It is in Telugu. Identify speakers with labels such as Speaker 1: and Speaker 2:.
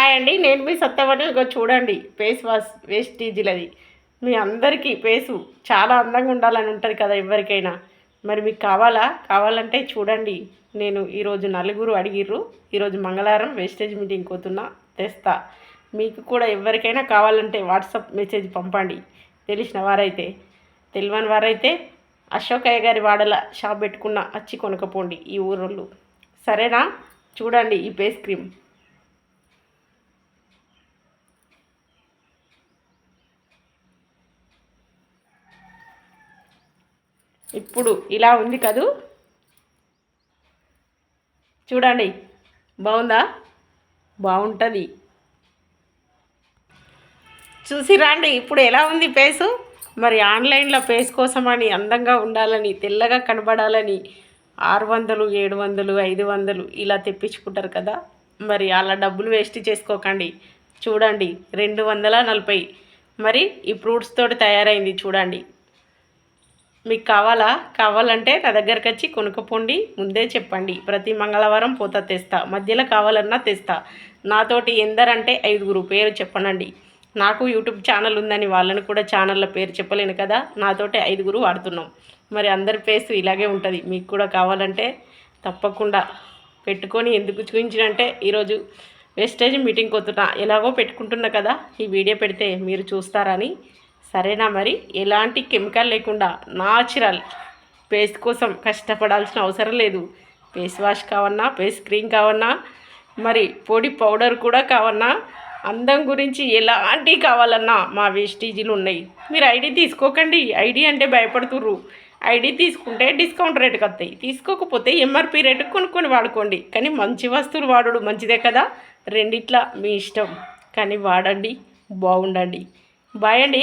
Speaker 1: హాయ్ అండి, నేను మీ సత్యవతి. ఇగో చూడండి, ఫేస్ వాష్ వేస్టేజీలది. మీ అందరికీ ఫేసు చాలా అందంగా ఉండాలని ఉంటుంది కదా ఎవరికైనా. మరి మీకు కావాలంటే చూడండి. నేను ఈరోజు నలుగురు అడిగిర్రు, ఈరోజు మంగళవారం వేస్టేజ్ మీటింగ్ పోతున్నా, తెస్తా. మీకు కూడా ఎవరికైనా కావాలంటే వాట్సాప్ మెసేజ్ పంపండి. తెలిసిన వారైతే. తెలియని వారైతే అశోకయ్య గారి వాడల షాప్ పెట్టుకున్న వచ్చి కొనుక్కపోండి ఈ ఊరోళ్ళు. సరేనా? చూడండి ఈ ఫేస్ క్రీమ్. ఇప్పుడు ఇలా ఉంది కదూ, చూడండి. బాగుందా? బాగుంటుంది. చూసి రండి ఇప్పుడు ఎలా ఉంది ఫేసు. మరి ఆన్లైన్లో ఫేస్ కోసమని అందంగా ఉండాలని, తెల్లగా కనబడాలని 600, 700, 500 ఇలా తెప్పించుకుంటారు కదా. మరి అలా డబ్బులు వేస్ట్ చేసుకోకండి. చూడండి 240. మరి ఈ ఫ్రూట్స్ తోటి తయారైంది చూడండి. మీకు కావాలంటే నా దగ్గరకు వచ్చి కొనుక్కపోండి. ముందే చెప్పండి, ప్రతి మంగళవారం పోతా తెస్తా. మధ్యలో కావాలన్నా తెస్తా. నాతోటి ఎందరంటే 5గురు పేరు చెప్పనండి. నాకు యూట్యూబ్ ఛానల్ ఉందని వాళ్ళని కూడా ఛానల్లో పేరు చెప్పలేను కదా. నాతోటి 5గురు వాడుతున్నాం. మరి అందరి ఫేస్ ఇలాగే ఉంటుంది. మీకు కూడా కావాలంటే తప్పకుండా పెట్టుకొని, ఎందుకు చూపించినంటే ఈరోజు వేస్టేజ్ మీటింగ్కి వస్తున్నా, ఎలాగో పెట్టుకుంటున్నా కదా, ఈ వీడియో పెడితే మీరు చూస్తారని. సరేనా? మరి ఎలాంటి కెమికల్ లేకుండా న్యాచురల్ ఫేస్ కోసం కష్టపడాల్సిన అవసరం లేదు. ఫేస్ వాష్ కావన్నా, ఫేస్ క్రీమ్ కావన్నా, మరి పొడి పౌడర్ కూడా కావన్నా, అందం గురించి ఎలాంటివి కావాలన్నా మా వేస్టేజీలు ఉన్నాయి. మీరు ఐడి తీసుకోకండి. ఐడి అంటే భయపడుతుర్రు. ఐడి తీసుకుంటే డిస్కౌంట్ రేటుకి వస్తాయి, తీసుకోకపోతే ఎంఆర్పి రేటుకు కొనుక్కొని వాడుకోండి. కానీ మంచి వస్తువులు వాడడం మంచిదే కదా. రెండిట్లా మీ ఇష్టం, కానీ వాడండి, బాగుండండి. బాయ్ అండి.